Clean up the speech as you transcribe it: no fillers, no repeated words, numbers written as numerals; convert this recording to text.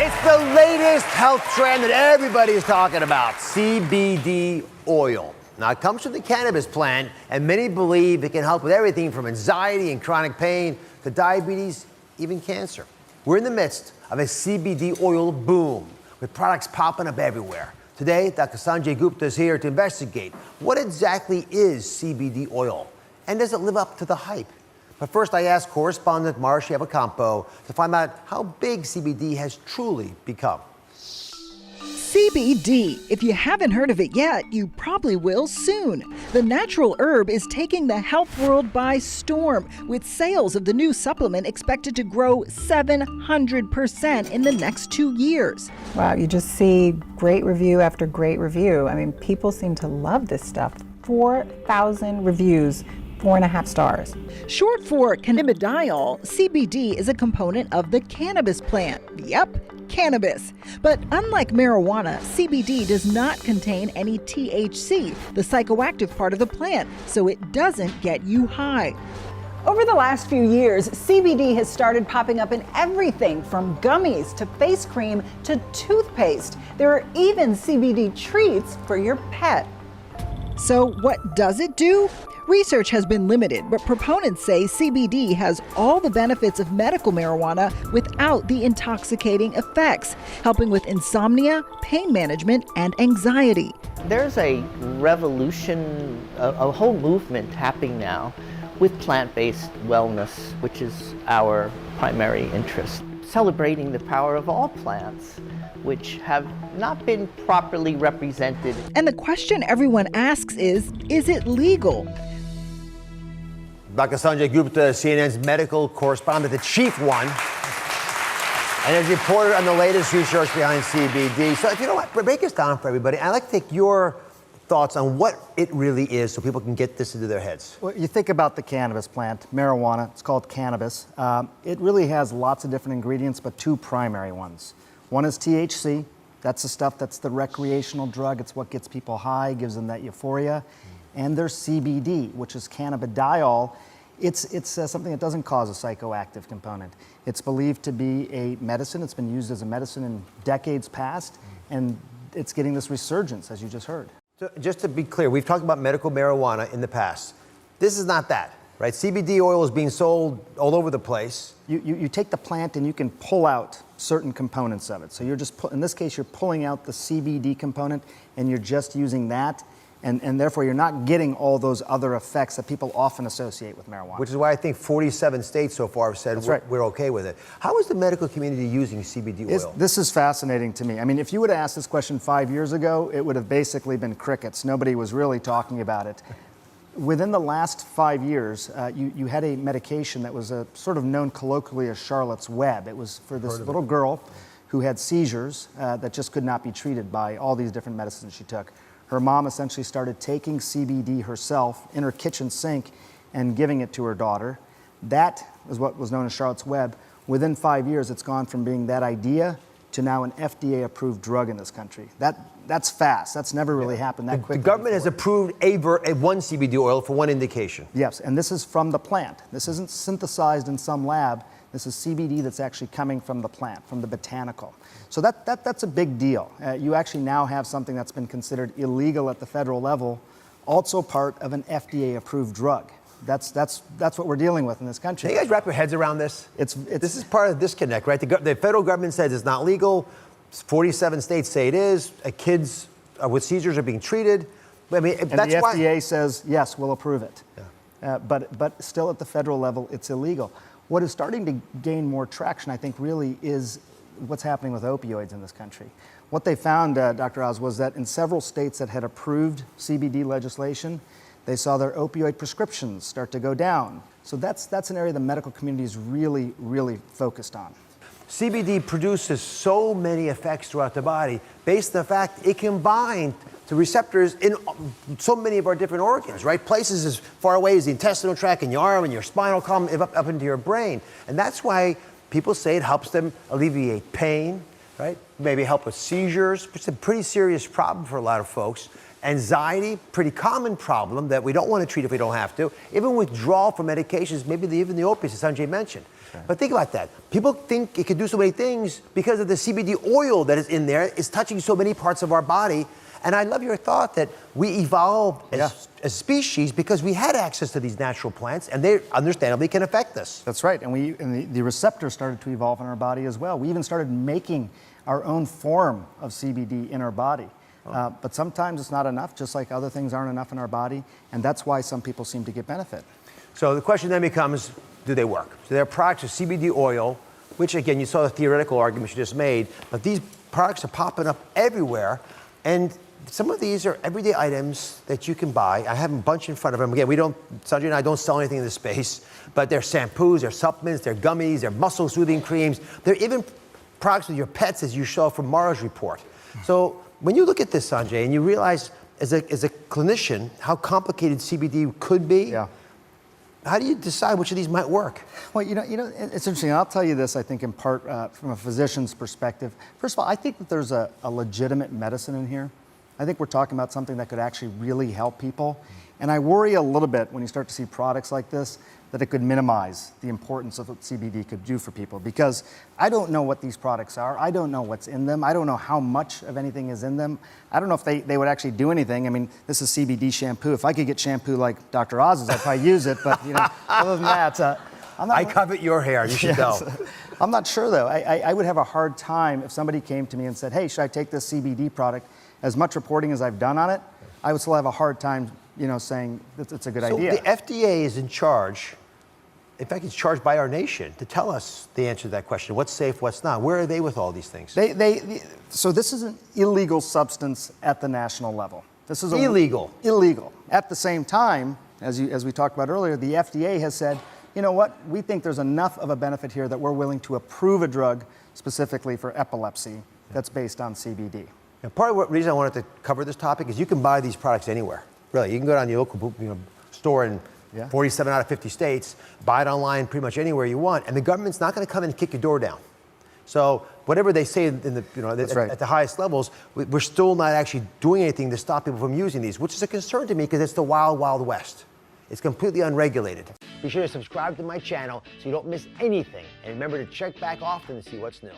It's the latest health trend that everybody is talking about, CBD oil. Now, it comes from the cannabis plant, and many believe it can help with everything from anxiety and chronic pain to diabetes, even cancer. We're in the midst of a CBD oil boom, with products popping up everywhere. Today, Dr. Sanjay Gupta is here to investigate what exactly is CBD oil, and does it live up to the hype? But first, I asked correspondent Marcia Evacampo to find out how big CBD has truly become. CBD. If you haven't heard of it yet, you probably will soon. The natural herb is taking the health world by storm, with sales of the new supplement expected to grow 700% in the next 2 years. Wow, you just see great review after great review. I mean, people seem to love this stuff. 4,000 reviews. 4.5 stars. Short for cannabidiol, CBD is a component of the cannabis plant. Yep, cannabis. But unlike marijuana, CBD does not contain any THC, the psychoactive part of the plant, so it doesn't get you high. Over the last few years, CBD has started popping up in everything from gummies to face cream to toothpaste. There are even CBD treats for your pet. So what does it do? Research has been limited, but proponents say CBD has all the benefits of medical marijuana without the intoxicating effects, helping with insomnia, pain management, and anxiety. There's a revolution, a whole movement happening now with plant-based wellness, which is our primary interest. Celebrating the power of all plants, which have not been properly represented. And the question everyone asks is it legal? Dr. Sanjay Gupta, CNN's medical correspondent, the chief one, and has reported on the latest research behind CBD. So if you know what, break this down for everybody. I'd like to take your thoughts on what it really is so people can get this into their heads. Well, you think about the cannabis plant, marijuana, it's called cannabis. It really has lots of different ingredients, but two primary ones. One is THC. That's the stuff that's the recreational drug. It's what gets people high, gives them that euphoria. And there's CBD, which is cannabidiol. It's something that doesn't cause a psychoactive component. It's believed to be a medicine. It's been used as a medicine in decades past, and it's getting this resurgence, as you just heard. So just to be clear, we've talked about medical marijuana in the past. This is not that, right? CBD oil is being sold all over the place. You take the plant and you can pull out certain components of it. So you're just, in this case, you're pulling out the CBD component and you're just using that. And therefore, you're not getting all those other effects that people often associate with marijuana. Which is why I think 47 states so far have said we're okay with it. How is the medical community using CBD oil? This is fascinating to me. I mean, if you would have asked this question 5 years ago, it would have basically been crickets. Nobody was really talking about it. Within the last 5 years, you had a medication that was sort of known colloquially as Charlotte's Web. It was for this little girl who had seizures that just could not be treated by all these different medicines she took. Her mom essentially started taking CBD herself in her kitchen sink and giving it to her daughter. That is what was known as Charlotte's Web. Within 5 years, it's gone from being that idea to now an FDA-approved drug in this country. That's fast. That's never really happened that quickly. The government has approved one CBD oil for one indication. Yes, and this is from the plant. This isn't synthesized in some lab. This is CBD that's actually coming from the plant, from the botanical. So that's a big deal. You actually now have something that's been considered illegal at the federal level, also part of an FDA-approved drug. That's what we're dealing with in this country. Can you guys wrap your heads around this? This is part of the disconnect, right? The federal government says it's not legal. 47 states say it is. Kids with seizures are being treated. I mean, and the FDA says, yes, we'll approve it. Yeah. But still at the federal level, it's illegal. What is starting to gain more traction, I think, really is what's happening with opioids in this country. What they found, Dr. Oz, was that in several states that had approved CBD legislation, they saw their opioid prescriptions start to go down. So that's an area the medical community is really, really focused on. CBD produces so many effects throughout the body based on the fact it can bind to receptors in so many of our different organs, right? Places as far away as the intestinal tract and your arm and your spinal column, up into your brain. And that's why people say it helps them alleviate pain, right? Maybe help with seizures, which is a pretty serious problem for a lot of folks. Anxiety, pretty common problem that we don't want to treat if we don't have to. Even withdrawal from medications, maybe even the opiates, as Sanjay mentioned. Okay. But think about that. People think it can do so many things because of the CBD oil that is in there. It's touching so many parts of our body. And I love your thought that we evolved as species because we had access to these natural plants, and they understandably can affect us. That's right, and the receptors started to evolve in our body as well. We even started making our own form of CBD in our body. But sometimes it's not enough, just like other things aren't enough in our body, and that's why some people seem to get benefit. So the question then becomes, do they work? So there are products of CBD oil, which again, you saw the theoretical argument you just made, but these products are popping up everywhere, and some of these are everyday items that you can buy. I have a bunch in front of them. Again, Sanjay and I don't sell anything in this space, but they're shampoos, they're supplements, they're gummies, they're muscle soothing creams. They're even products with your pets, as you saw from Mara's report. So when you look at this, Sanjay, and you realize as a clinician how complicated CBD could be, how do you decide which of these might work? Well, it's interesting. I'll tell you this, I think, in part from a physician's perspective. First of all, I think that there's a legitimate medicine in here. I think we're talking about something that could actually really help people. And I worry a little bit when you start to see products like this that it could minimize the importance of what CBD could do for people, because I don't know what these products are. I don't know what's in them. I don't know how much of anything is in them. I don't know if they would actually do anything. I mean, this is CBD shampoo. If I could get shampoo like Dr. Oz's, I'd probably use it. But other than that, I covet your hair. You should know. I'm not sure, though. I would have a hard time if somebody came to me and said, hey, should I take this CBD product? As much reporting as I've done on it, I would still have a hard time, saying it's a good idea. So the FDA is in charge. In fact, it's charged by our nation to tell us the answer to that question. What's safe, what's not? Where are they with all these things? So this is an illegal substance at the national level. This is illegal. Illegal. At the same time, as we talked about earlier, the FDA has said, you know what? We think there's enough of a benefit here that we're willing to approve a drug specifically for epilepsy that's based on CBD. And part of the reason I wanted to cover this topic is you can buy these products anywhere. Really, you can go down to your local store in 47 out of 50 states, buy it online pretty much anywhere you want, and the government's not going to come in and kick your door down. So whatever they say in the, at the highest levels, we're still not actually doing anything to stop people from using these, which is a concern to me because it's the wild, wild west. It's completely unregulated. Be sure to subscribe to my channel so you don't miss anything, and remember to check back often to see what's new.